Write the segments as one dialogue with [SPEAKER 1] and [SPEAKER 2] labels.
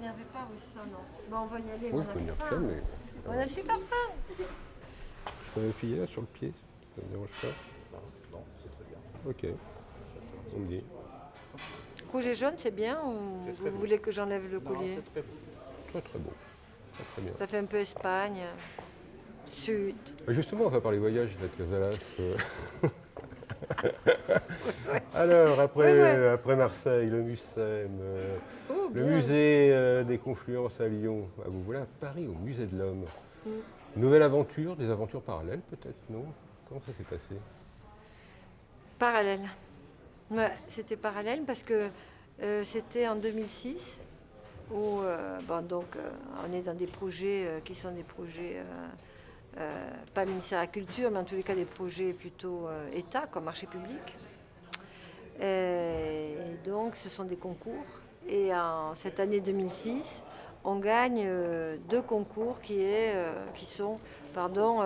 [SPEAKER 1] énervez pas, vous, ça, non. Bon, on va y aller,
[SPEAKER 2] Oui,
[SPEAKER 1] on
[SPEAKER 2] je
[SPEAKER 1] a
[SPEAKER 2] m'énerve
[SPEAKER 1] faim.
[SPEAKER 2] jamais.
[SPEAKER 1] On a super faim.
[SPEAKER 2] Je peux m'appuyer là sur le pied, ça ne me dérange pas.
[SPEAKER 3] Non, c'est très bien.
[SPEAKER 2] Ok, on me dit.
[SPEAKER 1] Rouge et jaune, c'est bien ou
[SPEAKER 3] C'est très
[SPEAKER 1] vous
[SPEAKER 3] beau.
[SPEAKER 1] voulez que j'enlève le
[SPEAKER 3] Non,
[SPEAKER 1] collier?
[SPEAKER 3] c'est très beau.
[SPEAKER 2] Très très beau. Très très bien.
[SPEAKER 1] Ça fait un peu Espagne, sud.
[SPEAKER 2] Justement, on va parler voyage avec les Alas. Alors, après Marseille, le Mucem,
[SPEAKER 1] Oh,
[SPEAKER 2] le
[SPEAKER 1] bien.
[SPEAKER 2] musée des Confluences à Lyon. Ah, vous voilà à Paris, au musée de l'Homme.
[SPEAKER 1] Mm.
[SPEAKER 2] Nouvelle aventure, des aventures parallèles peut-être, non? Comment ça s'est passé?
[SPEAKER 1] Parallèle. Ouais, c'était parallèle parce que c'était en 2006 où on est dans des projets qui sont des projets pas ministère de la Culture, mais en tous les cas des projets plutôt État, comme marché public. Et donc ce sont des concours. Et en cette année 2006, on gagne deux concours qui sont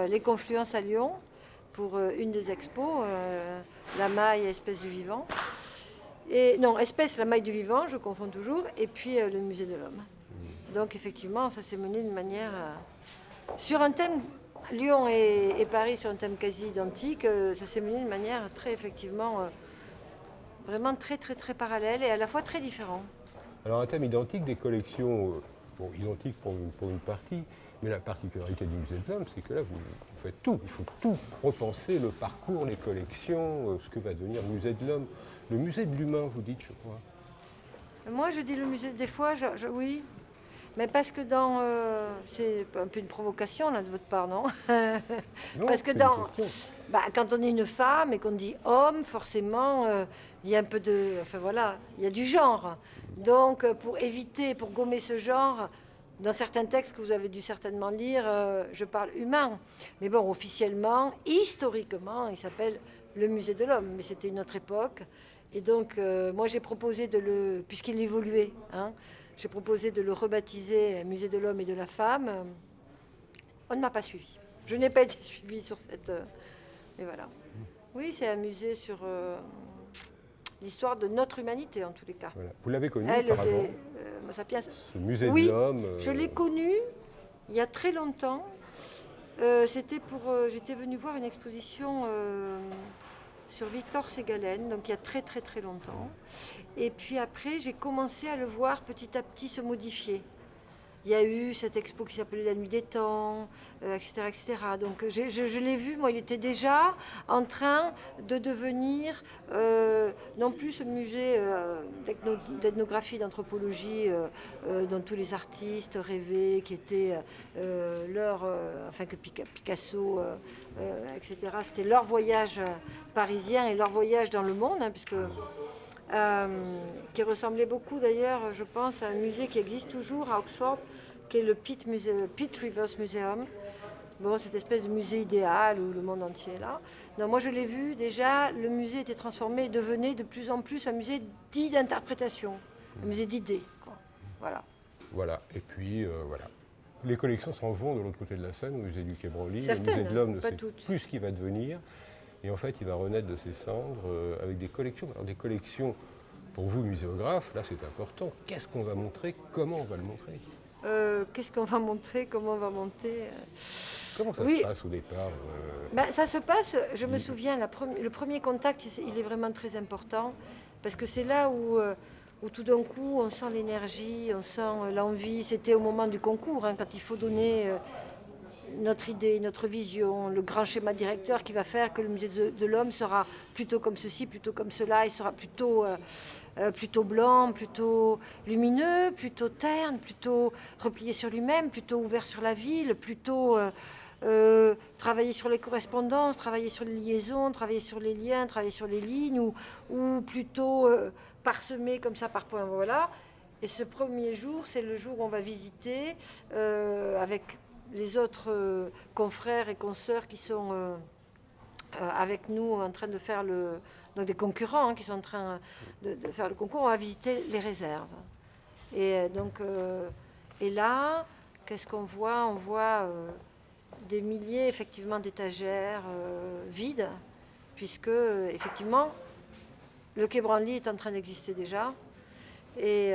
[SPEAKER 1] les Confluences à Lyon pour une des expos, la maille espèce du vivant. Et, non, espèce, la maille du vivant, je confonds toujours, et puis le musée de l'homme. Donc effectivement, ça s'est mené de manière... sur un thème, Lyon et Paris sur un thème quasi identique, ça s'est mené de manière très effectivement, vraiment très très très parallèle et à la fois très différent.
[SPEAKER 2] Alors un thème identique, des collections, identiques pour une partie, mais la particularité du musée de l'Homme, c'est que là, vous faites tout. Il faut tout repenser, le parcours, les collections, ce que va devenir le musée de l'Homme. Le musée de l'humain, vous dites, je crois.
[SPEAKER 1] Moi, je dis le musée, des fois, oui, mais parce que c'est un peu une provocation là de votre part, non?
[SPEAKER 2] Non,
[SPEAKER 1] Parce que
[SPEAKER 2] c'est une question.
[SPEAKER 1] quand on est une femme et qu'on dit homme, forcément, il y a un peu de, enfin voilà, il y a du genre. Donc, pour gommer ce genre, dans certains textes que vous avez dû certainement lire, je parle humain. Mais bon, officiellement, historiquement, il s'appelle le musée de l'homme. Mais c'était une autre époque. Et donc, moi, j'ai proposé puisqu'il évoluait, hein, j'ai proposé de le rebaptiser musée de l'homme et de la femme. On ne m'a pas suivi. Je n'ai pas été suivie sur cette... mais voilà. Oui, c'est un musée sur l'histoire de notre humanité, en tous les cas.
[SPEAKER 2] Voilà. Vous l'avez connu
[SPEAKER 1] Elle,
[SPEAKER 2] auparavant,
[SPEAKER 1] Homo sapiens.
[SPEAKER 2] ce musée
[SPEAKER 1] Oui,
[SPEAKER 2] de l'Homme.
[SPEAKER 1] je l'ai connu il y a très longtemps. J'étais venue voir une exposition sur Victor Ségalen, donc il y a très très très longtemps. Et puis après, j'ai commencé à le voir petit à petit se modifier. Il y a eu cette expo qui s'appelait La Nuit des Temps, etc., etc. Donc je l'ai vu, moi, il était déjà en train de devenir non plus ce musée d'ethnographie, d'anthropologie dont tous les artistes rêvaient, qui était que Picasso, etc. C'était leur voyage parisien et leur voyage dans le monde, hein, qui ressemblait beaucoup d'ailleurs, je pense, à un musée qui existe toujours à Oxford, qui est le Pitt Rivers Museum. Bon, cette espèce de musée idéal où le monde entier est là. Non, moi je l'ai vu déjà, le musée était transformé et devenait de plus en plus un musée dit d'interprétation, un musée d'idées, quoi. Voilà.
[SPEAKER 2] Voilà, et puis voilà. Les collections s'en vont de l'autre côté de la Seine, au musée du Quai Branly.
[SPEAKER 1] Certaines,
[SPEAKER 2] le musée de l'Homme ne
[SPEAKER 1] pas
[SPEAKER 2] sait
[SPEAKER 1] toutes.
[SPEAKER 2] plus ce qu'il va devenir. Et en fait, il va renaître de ses cendres avec des collections. Alors des collections, pour vous, muséographes, là c'est important. Qu'est-ce qu'on va montrer? Comment on va le montrer?
[SPEAKER 1] Qu'est-ce qu'on va montrer? Comment on va monter?
[SPEAKER 2] Comment ça se passe au départ
[SPEAKER 1] Ça se passe, je me souviens, le premier contact, il est vraiment très important, parce que c'est là où tout d'un coup, on sent l'énergie, on sent l'envie. C'était au moment du concours, hein, quand il faut donner notre idée, notre vision, le grand schéma directeur qui va faire que le musée de l'homme sera plutôt comme ceci, plutôt comme cela, il sera plutôt blanc, plutôt lumineux, plutôt terne, plutôt replié sur lui-même, plutôt ouvert sur la ville, plutôt travailler sur les correspondances, travailler sur les liaisons, travailler sur les liens, travailler sur les lignes, ou plutôt parsemé comme ça par points. Voilà. Et ce premier jour, c'est le jour où on va visiter avec les autres confrères et consoeurs qui sont avec nous en train de faire donc des concurrents qui sont en train de faire le concours, on va visiter les réserves. Et et là, qu'est-ce qu'on voit? On voit des milliers effectivement d'étagères vides, puisque effectivement le Quai Branly est en train d'exister déjà. Et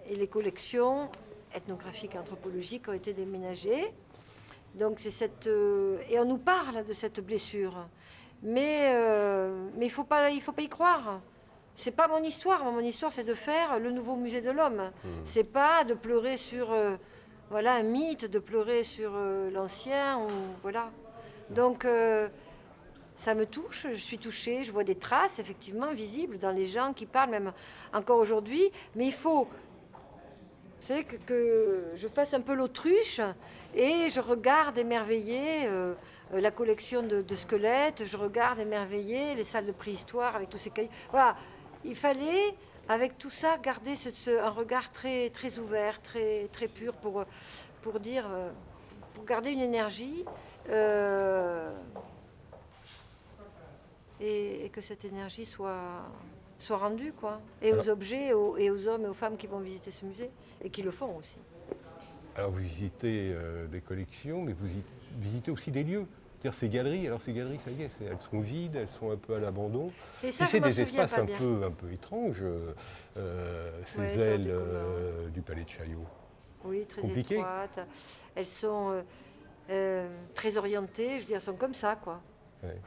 [SPEAKER 1] les les collections ethnographiques et anthropologiques ont été déménagées. Donc c'est et on nous parle de cette blessure. Mais il faut pas y croire. C'est pas mon histoire. Mon histoire, c'est de faire le nouveau musée de l'homme. C'est pas de pleurer sur un mythe, de pleurer sur l'ancien. Voilà. Donc ça me touche, je suis touchée, je vois des traces effectivement visibles dans les gens qui parlent, même encore aujourd'hui. Mais il faut que je fasse un peu l'autruche et je regarde émerveillée la collection de squelettes, je regarde émerveillée les salles de préhistoire avec tous ces cailloux. Voilà, il fallait avec tout ça garder un regard très, très ouvert, très, très pur pour dire, pour garder une énergie et que cette énergie soit rendue, quoi. Et aux objets, et aux hommes et aux femmes qui vont visiter ce musée, et qui le font aussi.
[SPEAKER 2] Alors vous visitez des collections, mais vous visitez aussi des lieux. C'est-à-dire ces galeries, ça y est, elles sont vides, elles sont un peu à l'abandon. C'est des espaces un peu étranges, ces ailes du palais de Chaillot.
[SPEAKER 1] Oui, très
[SPEAKER 2] compliquées.
[SPEAKER 1] Étroites. Elles sont très orientées, je veux dire, elles sont comme ça, quoi.
[SPEAKER 2] Ouais.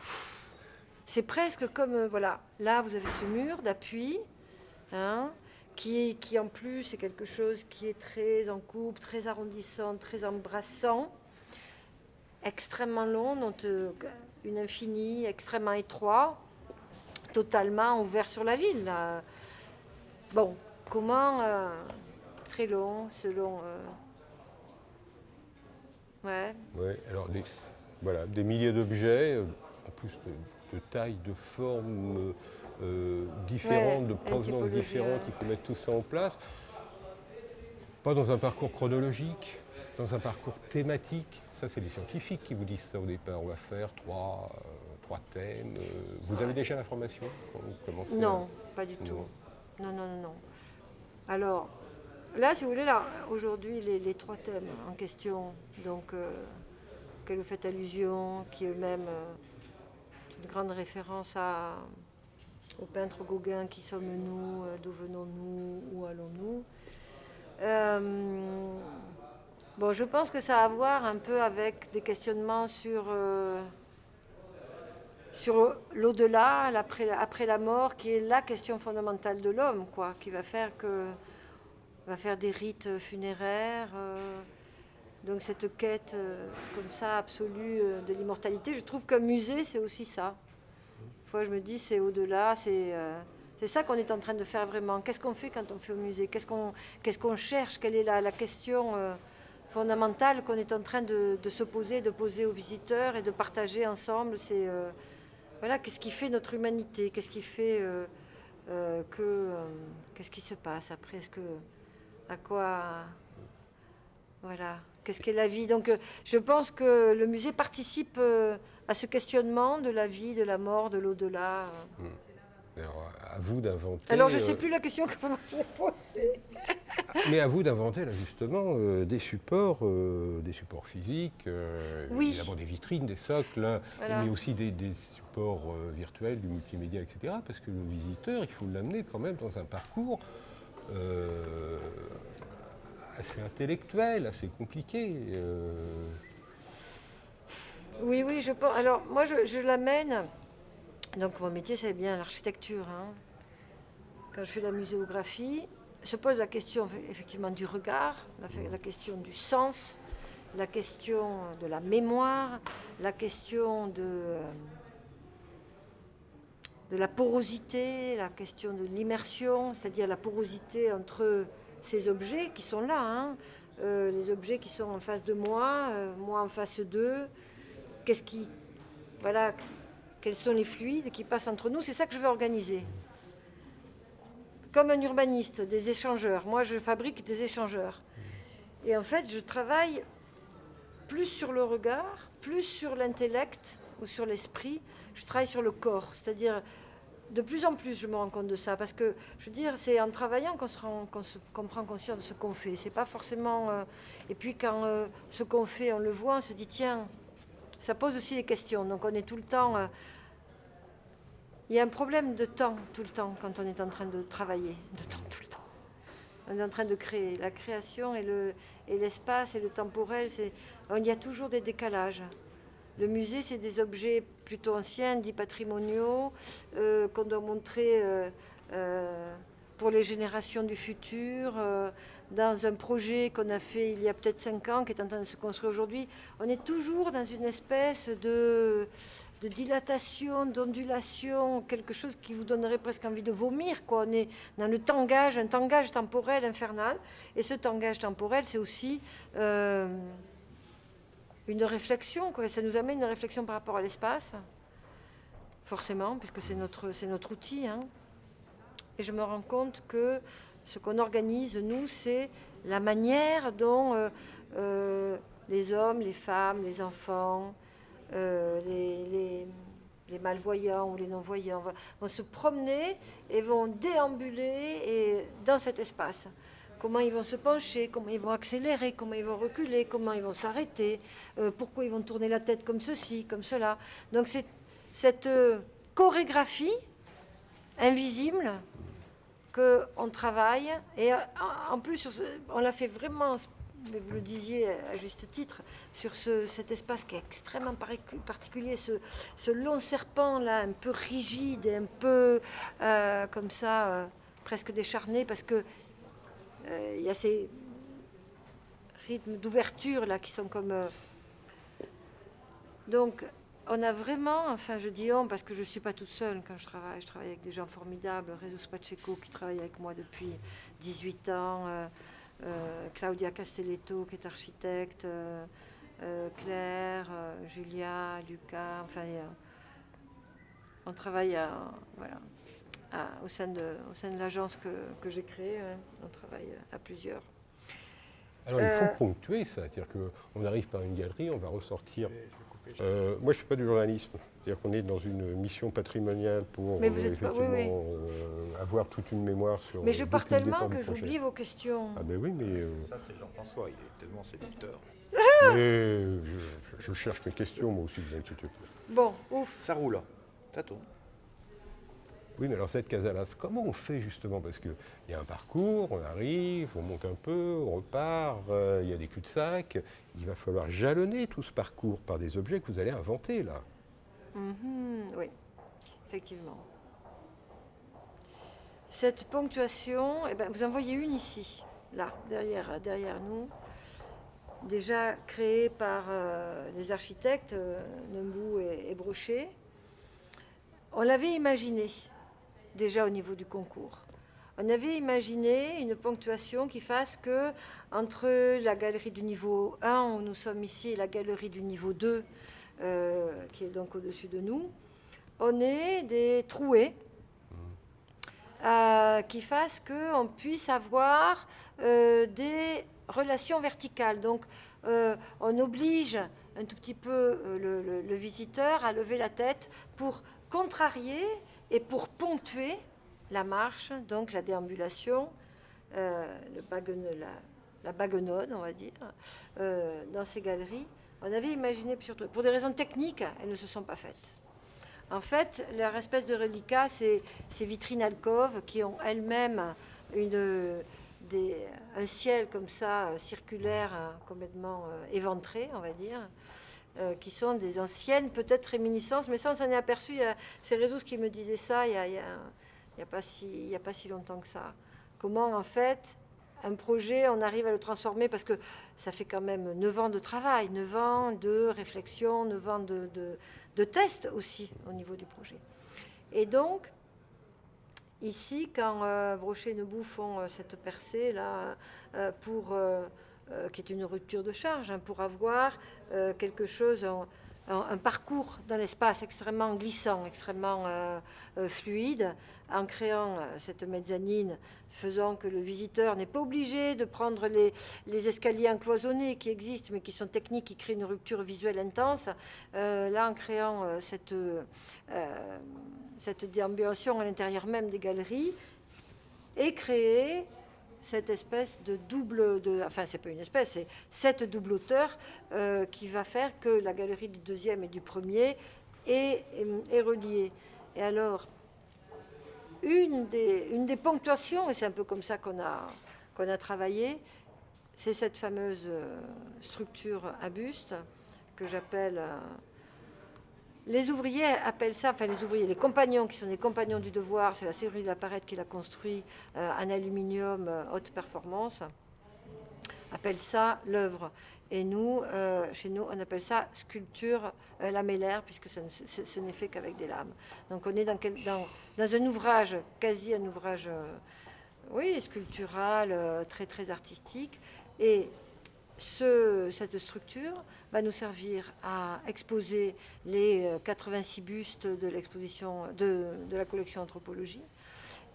[SPEAKER 1] C'est presque comme, voilà, là vous avez ce mur d'appui, hein, qui en plus est quelque chose qui est très en coupe, très arrondissant, très embrassant, extrêmement long, donc une infinie, extrêmement étroit, totalement ouvert sur la ville. Là. Bon, comment très long, selon... Ouais.
[SPEAKER 2] Ouais, alors des milliers d'objets, en plus de taille, de forme différentes, de provenance différentes, il faut mettre tout ça en place. Pas dans un parcours chronologique, dans un parcours thématique. Ça, c'est les scientifiques qui vous disent ça au départ. On va faire trois thèmes. Vous avez déjà l'information quand vous commencez
[SPEAKER 1] Non, pas du tout. Non. Alors, là, si vous voulez, là, aujourd'hui, les 3 thèmes en question, donc, auxquels vous faites allusion, qui eux-mêmes, une grande référence au peintre Gauguin, qui sommes-nous, d'où venons-nous, où allons-nous. Bon, je pense que ça a à voir un peu avec des questionnements sur l'au-delà, après la mort, qui est la question fondamentale de l'homme, quoi, qui va faire des rites funéraires. Donc cette quête comme ça absolue de l'immortalité, je trouve qu'un musée, c'est aussi ça. Des fois, je me dis, c'est au-delà, c'est ça qu'on est en train de faire vraiment. Qu'est-ce qu'on fait quand on fait au musée ? Qu'est-ce qu'on cherche ? Quelle est la question fondamentale qu'on est en train de se poser, de poser aux visiteurs et de partager ensemble ? C'est voilà, qu'est-ce qui fait notre humanité ? Qu'est-ce qui fait qu'est-ce qui se passe après ? Voilà, qu'est-ce qu'est la vie ? Donc je pense que le musée participe à ce questionnement de la vie, de la mort, de l'au-delà.
[SPEAKER 2] Alors, à vous d'inventer...
[SPEAKER 1] Alors je ne sais plus la question que vous m'aviez posée.
[SPEAKER 2] Mais à vous d'inventer, là, justement, des supports physiques,
[SPEAKER 1] oui.
[SPEAKER 2] Évidemment des vitrines, des socles, voilà. Mais aussi des supports virtuels, du multimédia, etc. Parce que le visiteur, il faut l'amener quand même dans un parcours assez intellectuel, assez compliqué.
[SPEAKER 1] Oui, je pense. Alors, moi, je l'amène. Donc, mon métier, c'est bien l'architecture. Hein. Quand je fais la muséographie, se pose la question, effectivement, du regard, la question du sens, la question de la mémoire, la question de la porosité, la question de l'immersion, c'est-à-dire la porosité entre ces objets qui sont là, hein, les objets qui sont en face de moi, moi en face d'eux, quels sont les fluides qui passent entre nous, c'est ça que je veux organiser. Comme un urbaniste, des échangeurs. Moi, je fabrique des échangeurs. Et en fait, je travaille plus sur le regard, plus sur l'intellect ou sur l'esprit. Je travaille sur le corps, c'est-à-dire de plus en plus, je me rends compte de ça, parce que, je veux dire, c'est en travaillant qu'on prend conscience de ce qu'on fait. C'est pas forcément... Et puis, quand ce qu'on fait, on le voit, on se dit, tiens, ça pose aussi des questions. Donc, on est tout le temps... il y a un problème de temps, tout le temps, quand on est en train de travailler. De temps, tout le temps. On est en train de créer. La création et l'espace et le temporel, il y a toujours des décalages. Le musée, c'est des objets plutôt anciens, dits patrimoniaux, qu'on doit montrer pour les générations du futur, dans un projet qu'on a fait il y a peut-être 5 ans, qui est en train de se construire aujourd'hui. On est toujours dans une espèce de dilatation, d'ondulation, quelque chose qui vous donnerait presque envie de vomir, quoi. On est dans le tangage, un tangage temporel infernal. Et ce tangage temporel, c'est aussi une réflexion, quoi. Ça nous amène une réflexion par rapport à l'espace, forcément, puisque c'est notre outil, hein. Et je me rends compte que ce qu'on organise, nous, c'est la manière dont les hommes, les femmes, les enfants, les malvoyants ou les non-voyants vont se promener et vont déambuler dans cet espace. Comment ils vont se pencher, comment ils vont accélérer, comment ils vont reculer, comment ils vont s'arrêter, pourquoi ils vont tourner la tête comme ceci, comme cela. Donc c'est cette chorégraphie invisible qu'on travaille. Et en plus, on l'a fait vraiment, mais vous le disiez à juste titre, sur cet espace qui est extrêmement particulier, ce long serpent là, un peu rigide et un peu comme ça, presque décharné, parce que il y a ces rythmes d'ouverture là qui sont comme... Donc on a vraiment, enfin je dis on parce que je ne suis pas toute seule quand je travaille avec des gens formidables, Réseau Spaceco qui travaille avec moi depuis 18 ans, Claudia Castelletto qui est architecte, Claire, Julia, Lucas, enfin on travaille au sein de l'agence que j'ai créée, hein, on travaille à plusieurs.
[SPEAKER 2] Alors il faut ponctuer ça, c'est-à-dire qu'on arrive par une galerie, on va ressortir. Moi je ne fais pas du journalisme, c'est-à-dire qu'on est dans une mission patrimoniale pour effectivement avoir toute une mémoire sur...
[SPEAKER 1] Mais je pars tellement que j'oublie vos questions.
[SPEAKER 2] Ah ben oui, mais...
[SPEAKER 3] Ça c'est Jean-François, il est tellement séducteur.
[SPEAKER 2] Mais je cherche mes questions moi aussi, ne vous inquiétez pas.
[SPEAKER 1] Bon, ouf.
[SPEAKER 3] Ça roule, ça tourne.
[SPEAKER 2] Oui, mais alors cette Casalas, comment on fait justement? Parce qu'il y a un parcours, on arrive, on monte un peu, on repart, il y a des cul-de-sac. Il va falloir jalonner tout ce parcours par des objets que vous allez inventer là.
[SPEAKER 1] Oui, effectivement. Cette ponctuation, vous en voyez une ici, là, derrière nous, déjà créée par les architectes, Nembou et Brochet. On l'avait imaginé déjà au niveau du concours. On avait imaginé une ponctuation qui fasse que entre la galerie du niveau 1, où nous sommes ici, et la galerie du niveau 2, qui est donc au-dessus de nous, on ait des trouées qui fassent qu'on puisse avoir des relations verticales. Donc on oblige un tout petit peu le visiteur à lever la tête pour contrarier et pour ponctuer la marche, donc la déambulation, la baguenaude, on va dire, dans ces galeries. On avait imaginé, surtout, pour des raisons techniques, elles ne se sont pas faites. En fait, leur espèce de reliquat, c'est ces vitrines alcôves qui ont elles-mêmes un ciel comme ça, circulaire, complètement éventré, on va dire, qui sont des anciennes peut-être réminiscences, mais ça on s'en est aperçu, c'est Réseau qui me disait ça il n'y a pas si longtemps que ça. Comment en fait un projet, on arrive à le transformer, parce que ça fait quand même 9 ans de travail, 9 ans de réflexion, 9 ans de tests aussi au niveau du projet. Et donc, ici, quand Brochet et Nembou font cette percée là, qui est une rupture de charge, hein, pour avoir quelque chose, un parcours dans l'espace extrêmement glissant, extrêmement fluide, en créant cette mezzanine, faisant que le visiteur n'est pas obligé de prendre les escaliers encloisonnés qui existent, mais qui sont techniques, qui créent une rupture visuelle intense. Là, en créant cette déambulation à l'intérieur même des galeries, et créer cette espèce de double, enfin c'est pas une espèce, c'est cette double hauteur qui va faire que la galerie du deuxième et du premier est reliée. Et alors, une des ponctuations, et c'est un peu comme ça qu'on qu'on a travaillé, c'est cette fameuse structure à buste que j'appelle... les ouvriers appellent ça, enfin les ouvriers, les compagnons qui sont des compagnons du devoir, c'est la serrurerie de la Parette qui l'a construit en aluminium haute performance, appellent ça l'œuvre. Et nous, chez nous, on appelle ça sculpture lamellaire, puisque ce n'est fait qu'avec des lames. Donc on est dans un ouvrage, quasi un ouvrage sculptural, très très artistique. Et cette structure va nous servir à exposer les 86 bustes de l'exposition de la collection Anthropologie.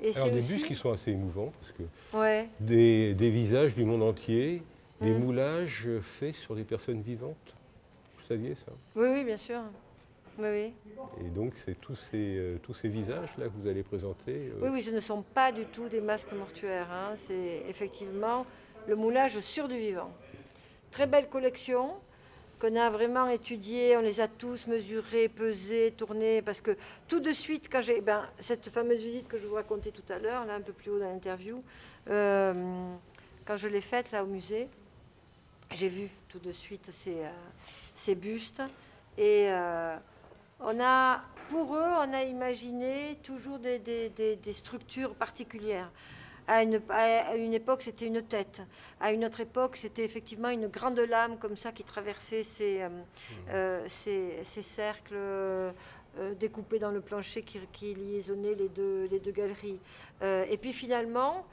[SPEAKER 1] Et
[SPEAKER 2] Alors des
[SPEAKER 1] aussi...
[SPEAKER 2] bustes qui sont assez émouvants, parce que
[SPEAKER 1] Ouais.
[SPEAKER 2] des visages du monde entier, des moulages faits sur des personnes vivantes. Vous saviez ça?
[SPEAKER 1] Oui, oui, bien sûr. Oui, oui.
[SPEAKER 2] Et donc c'est tous ces visages-là que vous allez présenter
[SPEAKER 1] Oui, oui, ce ne sont pas du tout des masques mortuaires. Hein. C'est effectivement le moulage sur du vivant. Très belle collection qu'on a vraiment étudiée. On les a tous mesurés, pesés, tournés. Parce que tout de suite, quand j'ai cette fameuse visite que je vous racontais tout à l'heure, là un peu plus haut dans l'interview, quand je l'ai faite là au musée, j'ai vu tout de suite ces bustes. Et pour eux, on a imaginé toujours des structures particulières. À une époque, c'était une tête. À une autre époque, c'était effectivement une grande lame comme ça qui traversait ces cercles découpés dans le plancher qui liaisonnaient les deux galeries. Et puis finalement,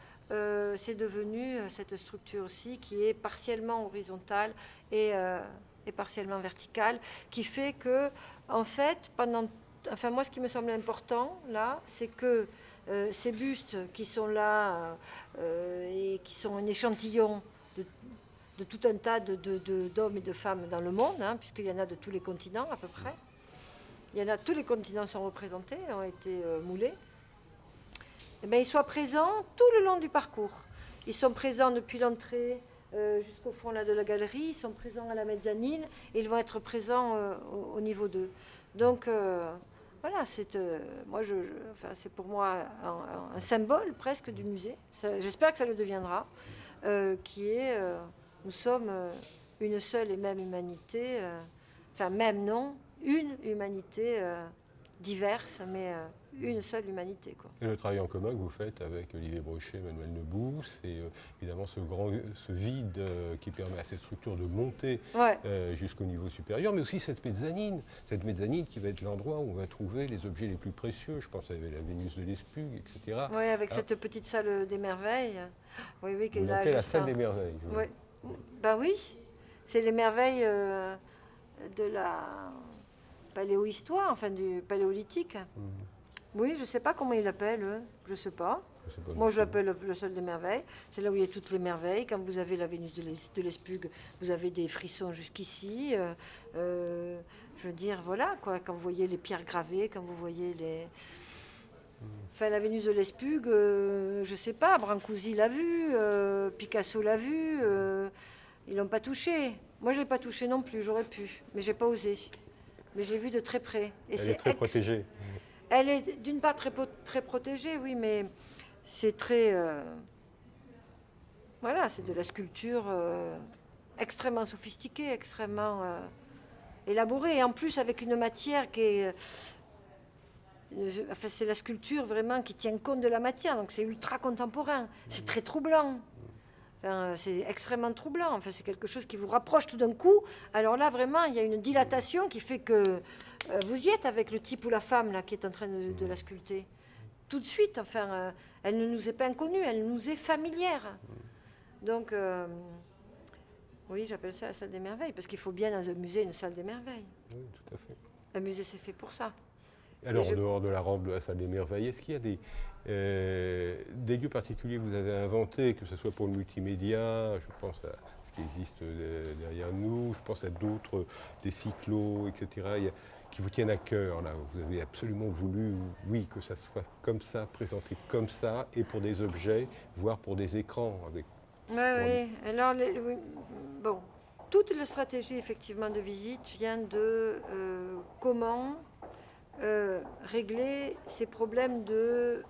[SPEAKER 1] c'est devenu cette structure aussi qui est partiellement horizontale et partiellement verticale, qui fait que, en fait, moi, ce qui me semble important, là, c'est que ces bustes qui sont là et qui sont un échantillon de tout un tas d'hommes et de femmes dans le monde, hein, puisqu'il y en a de tous les continents à peu près. Tous les continents sont représentés, ont été moulés. Et bien, ils soient présents tout le long du parcours. Ils sont présents depuis l'entrée jusqu'au fond là, de la galerie, ils sont présents à la mezzanine et ils vont être présents au niveau 2. Donc voilà, c'est pour moi un symbole presque du musée. J'espère que ça le deviendra, qui est nous sommes une seule et même humanité, même non, une humanité diverse, mais une seule humanité. Quoi.
[SPEAKER 2] Et le travail en commun que vous faites avec Olivier Brochet, Emmanuel Nebou, c'est évidemment ce vide qui permet à cette structure de monter jusqu'au niveau supérieur, mais aussi cette mezzanine qui va être l'endroit où on va trouver les objets les plus précieux. Je pense à la Vénus de Lespugue, etc.
[SPEAKER 1] Oui, avec cette petite salle des merveilles. Oui, oui,
[SPEAKER 2] on appelle la salle des merveilles.
[SPEAKER 1] Oui. Ben oui, c'est les merveilles de la paléohistoire, enfin du paléolithique. Oui, je ne sais pas comment ils l'appellent, eux. Je ne sais pas. Moi, je l'appelle le sol des merveilles. C'est là où il y a toutes les merveilles. Quand vous avez la Vénus de Lespugue, vous avez des frissons jusqu'ici. Je veux dire, voilà, quoi. Quand vous voyez les pierres gravées, quand vous voyez les... Enfin, la Vénus de Lespugue, je ne sais pas, Brancusi l'a vue, Picasso l'a vue. Ils l'ont pas touchée. Moi, je ne l'ai pas touchée non plus, j'aurais pu. Mais je n'ai pas osé. Mais je l'ai vue de très près. Et
[SPEAKER 2] elle est très protégée.
[SPEAKER 1] Elle est d'une part très protégée, oui, mais c'est très... voilà, c'est de la sculpture extrêmement sophistiquée, extrêmement élaborée. Et en plus, avec une matière qui est... Enfin, c'est la sculpture vraiment qui tient compte de la matière, donc c'est ultra contemporain. C'est très troublant. Enfin, c'est extrêmement troublant. Enfin, c'est quelque chose qui vous rapproche tout d'un coup. Alors là, vraiment, il y a une dilatation qui fait que vous y êtes avec le type ou la femme là, qui est en train de la sculpter. Tout de suite, enfin, elle ne nous est pas inconnue, elle nous est familière. Donc, oui, j'appelle ça la salle des merveilles, parce qu'il faut bien dans un musée une salle des merveilles.
[SPEAKER 2] Oui, tout à fait.
[SPEAKER 1] Un musée, c'est fait pour ça.
[SPEAKER 2] Alors, en dehors de la rampe de la salle des merveilles, est-ce qu'il y a des lieux particuliers que vous avez inventés, que ce soit pour le multimédia, je pense à ce qui existe derrière nous, je pense à d'autres, des cyclos, etc., qui vous tiennent à cœur, là. Vous avez absolument voulu, oui, que ça soit comme ça, présenté comme ça, et pour des objets, voire pour des écrans.
[SPEAKER 1] Oui. Alors, bon, toute la stratégie, effectivement, de visite vient de comment régler ces problèmes de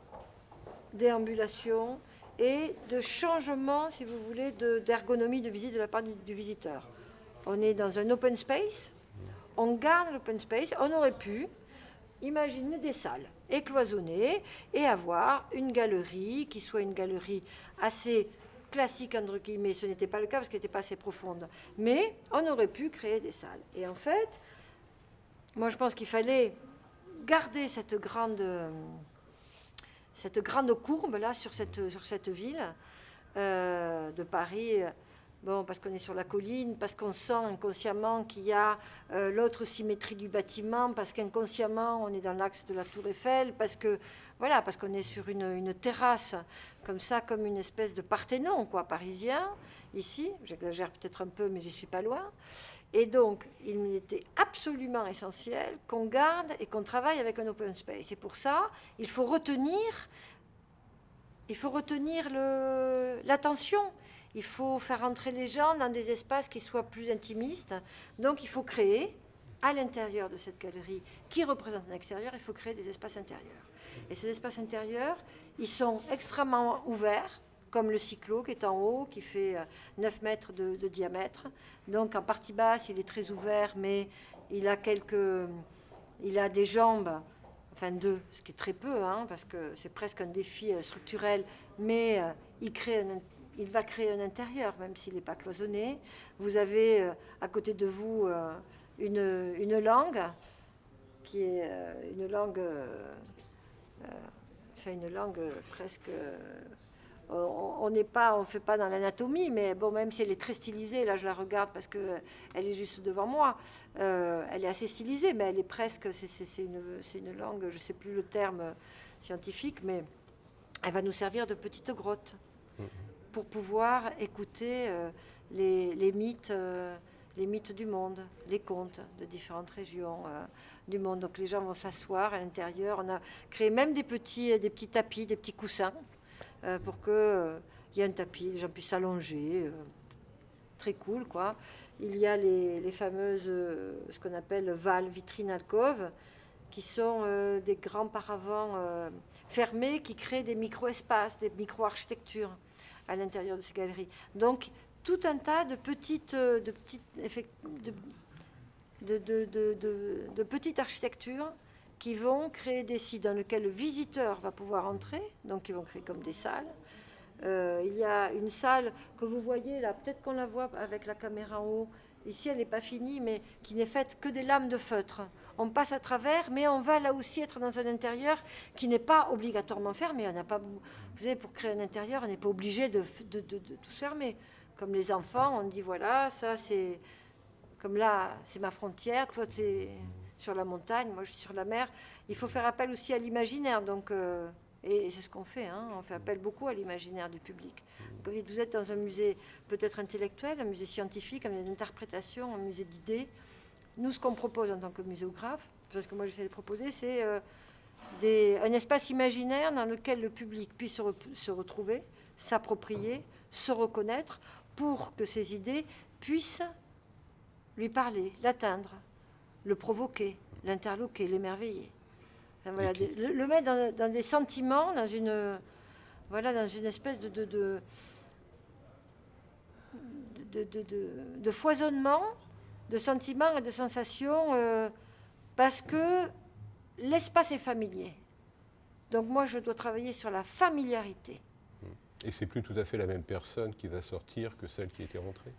[SPEAKER 1] déambulation et de changement, si vous voulez, d'ergonomie de visite de la part du visiteur. On est dans un open space, on garde l'open space, on aurait pu imaginer des salles écloisonnées et avoir une galerie qui soit une galerie assez classique, entre guillemets. Ce n'était pas le cas parce qu'elle n'était pas assez profonde. Mais on aurait pu créer des salles. Et en fait, moi je pense qu'il fallait garder cette grande courbe là sur cette ville de Paris. Bon, parce qu'on est sur la colline, parce qu'on sent inconsciemment qu'il y a l'autre symétrie du bâtiment, parce qu'inconsciemment on est dans l'axe de la Tour Eiffel, parce qu'on est sur une terrasse comme ça, comme une espèce de Parthénon, quoi, parisien, ici. J'exagère peut-être un peu, mais j'y suis pas loin. Et donc, il était absolument essentiel qu'on garde et qu'on travaille avec un open space. Et pour ça, il faut retenir l'attention. Il faut faire entrer les gens dans des espaces qui soient plus intimistes. Donc, il faut créer, à l'intérieur de cette galerie qui représente un extérieur, il faut créer des espaces intérieurs. Et ces espaces intérieurs, ils sont extrêmement ouverts, comme le cyclo qui est en haut, qui fait 9 mètres de diamètre. Donc, en partie basse, il est très ouvert, mais il a des jambes, enfin 2, ce qui est très peu, hein, parce que c'est presque un défi structurel, mais il va créer un intérieur, même s'il n'est pas cloisonné. Vous avez à côté de vous une langue, qui est une langue presque... on ne fait pas dans l'anatomie, mais bon, même si elle est très stylisée, là je la regarde parce qu'elle est juste devant moi, elle est assez stylisée, mais elle est presque... C'est une langue, je ne sais plus le terme scientifique, mais elle va nous servir de petite grotte pour pouvoir écouter les mythes du monde, les contes de différentes régions du monde. Donc les gens vont s'asseoir à l'intérieur. On a créé même des petits tapis, des petits coussins pour qu'il y ait un tapis, les gens puissent s'allonger. Très cool, quoi. Il y a les fameuses, ce qu'on appelle valves, vitrines, alcôves, qui sont des grands paravents fermés qui créent des micro-espaces, des micro-architectures à l'intérieur de ces galeries. Donc, tout un tas de petites architectures qui vont créer des sites dans lesquels le visiteur va pouvoir entrer, donc ils vont créer comme des salles. Il y a une salle que vous voyez là, peut-être qu'on la voit avec la caméra en haut. Ici, elle n'est pas finie, mais qui n'est faite que des lames de feutre. On passe à travers, mais on va là aussi être dans un intérieur qui n'est pas obligatoirement fermé. On n'a pas, vous savez, pour créer un intérieur, on n'est pas obligé de tout fermer. Comme les enfants, on dit voilà, ça c'est comme là, c'est ma frontière. Toi, c'est sur la montagne, moi je suis sur la mer. Il faut faire appel aussi à l'imaginaire, donc. Et c'est ce qu'on fait, hein. On fait appel beaucoup à l'imaginaire du public. Quand vous êtes dans un musée peut-être intellectuel, un musée scientifique, un musée d'interprétation, un musée d'idées. Nous, ce qu'on propose en tant que muséographe, parce que moi j'essaie de proposer, c'est un espace imaginaire dans lequel le public puisse se retrouver, s'approprier, se reconnaître, pour que ces idées puissent lui parler, l'atteindre, le provoquer, l'interloquer, l'émerveiller. Enfin, voilà, le mettre dans des sentiments, dans une espèce de foisonnement de sentiments et de sensations, parce que l'espace est familier. Donc moi, je dois travailler sur la familiarité.
[SPEAKER 2] Et c'est plus tout à fait la même personne qui va sortir que celle qui était rentrée.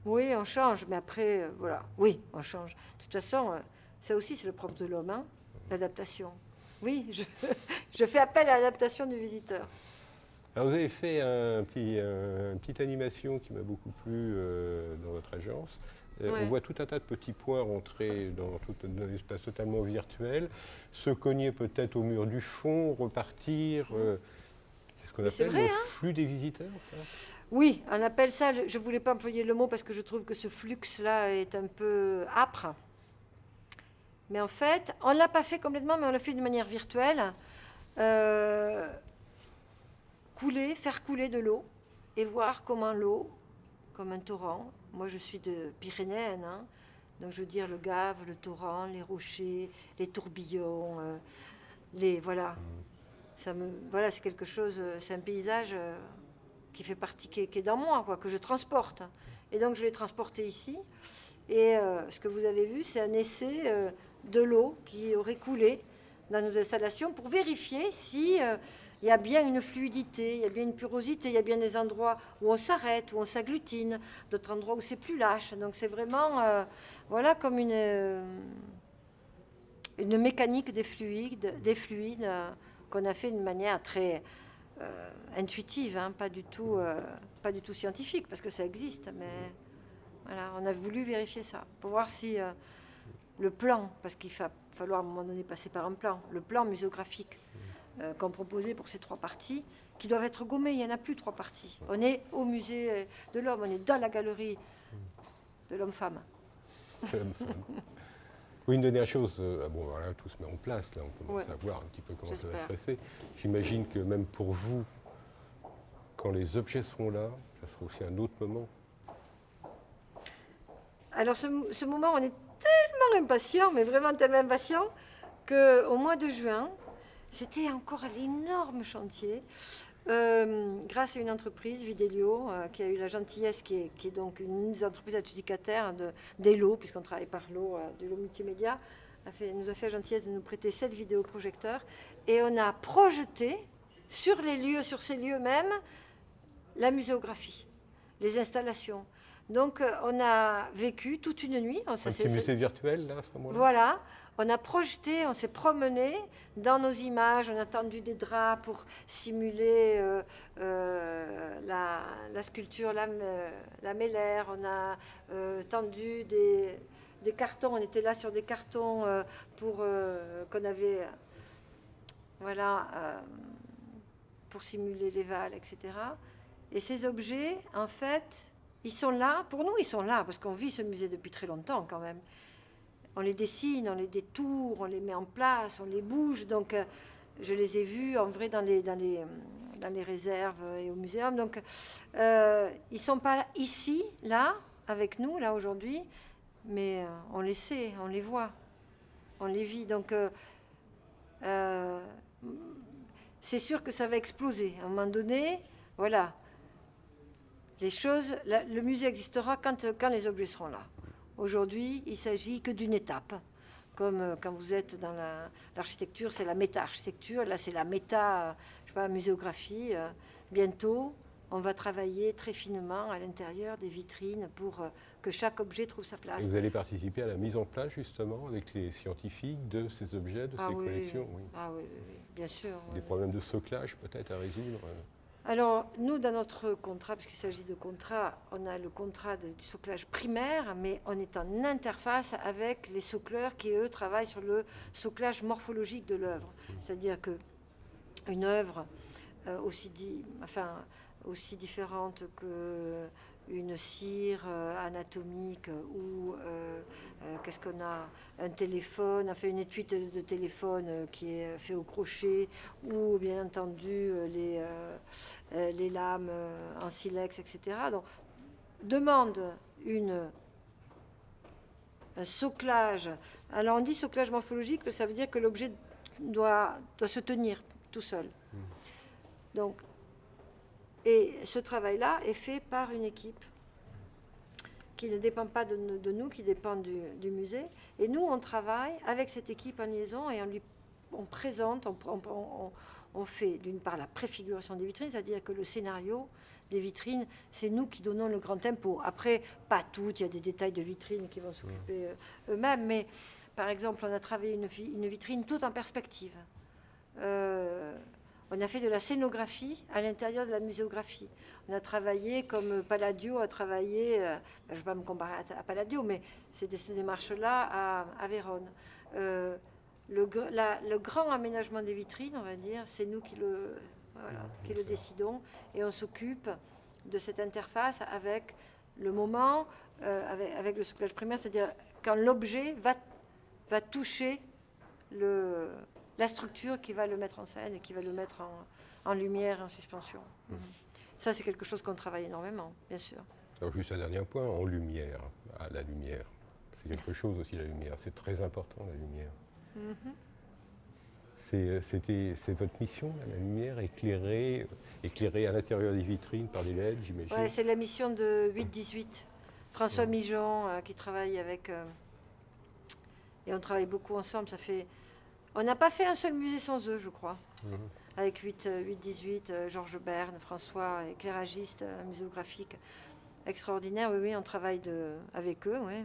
[SPEAKER 1] Oui, on change, mais après, voilà. Oui, on change. De toute façon, ça aussi, c'est le propre de l'homme, hein, l'adaptation. Oui, je fais appel à l'adaptation du visiteur.
[SPEAKER 2] Alors vous avez fait une petite animation qui m'a beaucoup plu dans votre agence. Ouais. On voit tout un tas de petits points rentrer dans un espace totalement virtuel, se cogner peut-être au mur du fond, repartir. C'est ce qu'on appelle le flux des visiteurs, ça ?
[SPEAKER 1] Oui, on appelle ça, je ne voulais pas employer le mot parce que je trouve que ce flux-là est un peu âpre. Mais en fait, on ne l'a pas fait complètement, mais on l'a fait d'une manière virtuelle. Faire couler de l'eau et voir comment l'eau, comme un torrent, moi je suis de Pyrénéenne, hein, donc je veux dire le Gave, le torrent, les rochers, les tourbillons, voilà. voilà, c'est quelque chose, c'est un paysage qui fait partie, qui est dans moi, quoi, que je transporte. Et donc je l'ai transporté ici. Et ce que vous avez vu, c'est un essai de l'eau qui aurait coulé dans nos installations pour vérifier si il y a bien une fluidité, il y a bien une porosité, il y a bien des endroits où on s'arrête, où on s'agglutine, d'autres endroits où c'est plus lâche. Donc c'est vraiment voilà, comme une mécanique des fluides qu'on a fait d'une manière très intuitive, hein, pas du tout scientifique, parce que ça existe, mais voilà, on a voulu vérifier ça, pour voir si le plan, parce qu'il va falloir à un moment donné passer par un plan, le plan muséographique qu'on proposait pour ces 3 parties, qui doivent être gommés, il n'y en a plus 3 parties. On est au musée de l'homme, on est dans la galerie de l'homme-femme.
[SPEAKER 2] Oui, une dernière chose, bon, voilà, tout se met en place, là, on commence
[SPEAKER 1] Ouais.
[SPEAKER 2] à voir un petit peu comment ça va se
[SPEAKER 1] J'espère.
[SPEAKER 2] passer. J'imagine que même pour vous, quand les objets seront là, ça sera aussi un autre moment.
[SPEAKER 1] Alors ce moment, on est tellement impatients, mais vraiment tellement impatients, qu'au mois de juin, c'était encore l'énorme chantier. Grâce à une entreprise, Vidélio, qui a eu la gentillesse, qui est donc une des entreprises adjudicataires des lots, puisqu'on travaille par lot, du lot multimédia, nous a fait la gentillesse de nous prêter 7 vidéoprojecteurs. Et on a projeté sur ces lieux même, la muséographie, les installations. Donc on a vécu toute une nuit.
[SPEAKER 2] Un petit musée virtuel, là, à ce moment-là.
[SPEAKER 1] Voilà, on a projeté, on s'est promené dans nos images, on a tendu des draps pour simuler la sculpture, la mélaire, on a tendu des cartons, on était là sur des cartons qu'on avait, voilà, pour simuler les valles, etc. Et ces objets, en fait, ils sont là, pour nous ils sont là, parce qu'on vit ce musée depuis très longtemps quand même. On les dessine, on les détourne, on les met en place, on les bouge. Donc, je les ai vus en vrai dans les réserves et au muséum. Donc, ils ne sont pas ici, là, avec nous, là, aujourd'hui, mais on les sait, on les voit, on les vit. Donc, c'est sûr que ça va exploser. À un moment donné, voilà. Les choses, le musée existera quand les objets seront là. Aujourd'hui, il ne s'agit que d'une étape. Comme quand vous êtes dans l'architecture, c'est la méta-architecture. Là, c'est la muséographie. Bientôt, on va travailler très finement à l'intérieur des vitrines pour que chaque objet trouve sa place.
[SPEAKER 2] Et vous allez participer à la mise en place, justement, avec les scientifiques de ces objets, de ces collections. Oui.
[SPEAKER 1] Ah oui, bien sûr.
[SPEAKER 2] Des problèmes de soclage, peut-être, à résoudre.
[SPEAKER 1] Alors, nous, dans notre contrat, puisqu'il s'agit de contrat, on a le contrat du soclage primaire, mais on est en interface avec les socleurs qui, eux, travaillent sur le soclage morphologique de l'œuvre. C'est-à-dire qu'une œuvre aussi différente qu'une cire anatomique ou qu'est-ce qu'on a, un téléphone, une étui de téléphone qui est fait au crochet, ou bien entendu les lames en silex, etc. Donc, demande un soclage. Alors on dit soclage morphologique, parce que ça veut dire que l'objet doit se tenir tout seul. Donc, et ce travail-là est fait par une équipe qui ne dépend pas de nous, qui dépend du musée. Et nous, on travaille avec cette équipe en liaison et on présente, on fait d'une part la préfiguration des vitrines, c'est-à-dire que le scénario des vitrines, c'est nous qui donnons le grand tempo. Après, pas toutes, il y a des détails de vitrines qui vont s'occuper eux-mêmes, mais par exemple, on a travaillé une vitrine toute en perspective. On a fait de la scénographie à l'intérieur de la muséographie. On a travaillé comme Palladio a travaillé, je ne vais pas me comparer à Palladio, mais c'est ces démarches-là à Vérone. Le grand aménagement des vitrines, on va dire, c'est nous qui le décidons, et on s'occupe de cette interface avec le moment, avec le soclage primaire, c'est-à-dire quand l'objet va toucher la structure qui va le mettre en scène et qui va le mettre en lumière, en suspension. Ça, c'est quelque chose qu'on travaille énormément, bien sûr.
[SPEAKER 2] Alors, juste un dernier point, en lumière, la lumière. C'est quelque chose aussi, la lumière. C'est très important, la lumière. C'est votre mission, là, la lumière, éclairer à l'intérieur des vitrines par des LED, j'imagine.
[SPEAKER 1] Ouais, c'est la mission de 8-18. François Mijon qui travaille avec... et on travaille beaucoup ensemble. On n'a pas fait un seul musée sans eux, je crois. Avec 8-18, Georges Berne, François, éclairagiste, muséographique extraordinaire. Oui, on travaille avec eux. Oui.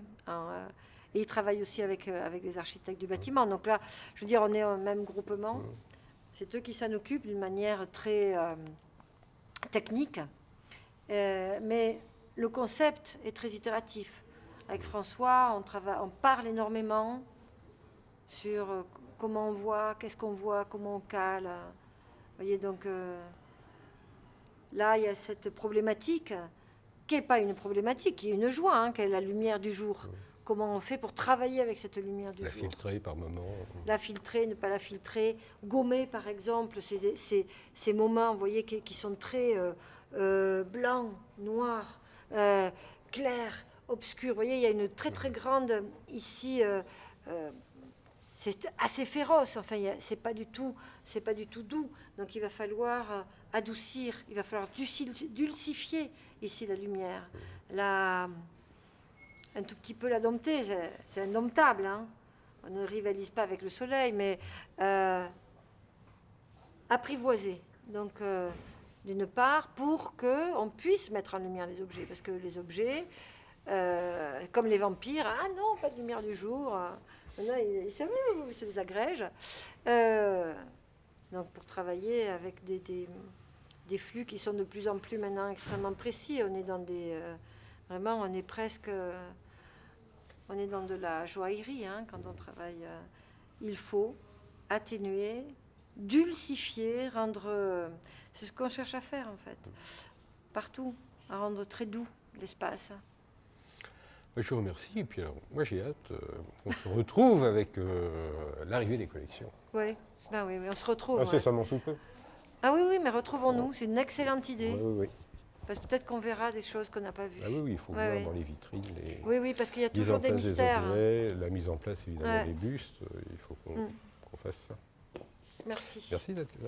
[SPEAKER 1] Et ils travaillent aussi avec les architectes du bâtiment. Donc là, je veux dire, on est au même groupement. C'est eux qui s'en occupent d'une manière très technique. Mais le concept est très itératif. Avec François, on parle énormément sur comment on voit, qu'est-ce qu'on voit, comment on cale. Vous voyez, donc là, il y a cette problématique qui n'est pas une problématique, qui est une joie, hein, qui est la lumière du jour. Comment on fait pour travailler avec cette lumière du jour.
[SPEAKER 2] La filtrer par moment.
[SPEAKER 1] La filtrer, ne pas la filtrer. Gommer, par exemple, ces moments, vous voyez, qui sont très blancs, noirs, clairs, obscurs. Vous voyez, il y a une très, très grande, ici, c'est assez féroce. Enfin, c'est pas du tout doux. Donc, il va falloir adoucir, il va falloir dulcifier ici la lumière. Un tout petit peu la dompter, c'est indomptable. Hein. On ne rivalise pas avec le soleil, mais apprivoiser. Donc, d'une part, pour qu'on puisse mettre en lumière les objets. Parce que les objets, comme les vampires, ah non, pas de lumière du jour. Maintenant, ils se désagrègent. Donc, pour travailler avec des flux qui sont de plus en plus maintenant extrêmement précis, on est dans des... vraiment, on est presque... on est dans de la joaillerie hein, quand on travaille. Il faut atténuer, dulcifier, rendre... c'est ce qu'on cherche à faire, en fait. Partout, à rendre très doux l'espace.
[SPEAKER 2] Je vous remercie. Et puis alors, moi, j'ai hâte qu'on se retrouve avec l'arrivée des collections.
[SPEAKER 1] Oui, ben oui, on se retrouve.
[SPEAKER 2] Ah, c'est ça, mon soupe.
[SPEAKER 1] Ah oui, mais retrouvons-nous. C'est une excellente idée.
[SPEAKER 2] Oui.
[SPEAKER 1] Parce que peut-être qu'on verra des choses qu'on n'a pas vues.
[SPEAKER 2] Ah oui, il faut voir dans les vitrines
[SPEAKER 1] Oui, parce qu'il y a toujours des mystères.
[SPEAKER 2] Objets, la mise en place, évidemment, des bustes. Il faut qu'on fasse ça.
[SPEAKER 1] Merci.
[SPEAKER 2] Merci d'être là.